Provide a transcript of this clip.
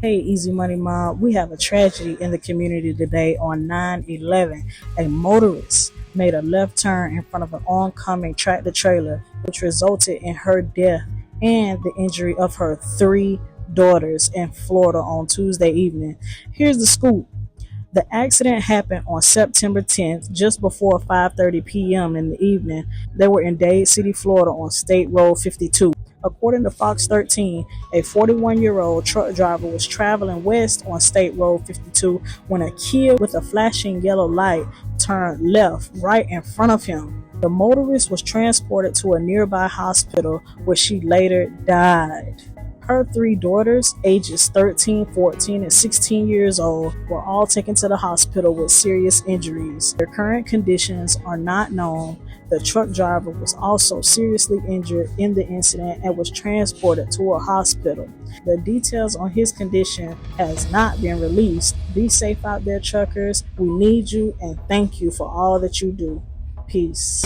Hey, Easy Money Mob, we have a tragedy in the community today on 9/11. A motorist made a left turn in front of an oncoming tractor trailer, which resulted in her death and the injury of her three daughters in Florida on Tuesday evening. Here's the scoop. The accident happened on September 10th, just before 5:30 p.m. in the evening. They were in Dade City, Florida on State Road 52. According to Fox 13, a 41-year-old truck driver was traveling west on State Road 52 when a kid with a flashing yellow light turned left right in front of him. The motorist was transported to a nearby hospital where she later died. Her three daughters, ages 13, 14, and 16 years old, were all taken to the hospital with serious injuries. Their current conditions are not known. The truck driver was also seriously injured in the incident and was transported to a hospital. The details on his condition has not been released. Be safe out there, truckers. We need you and thank you for all that you do. Peace.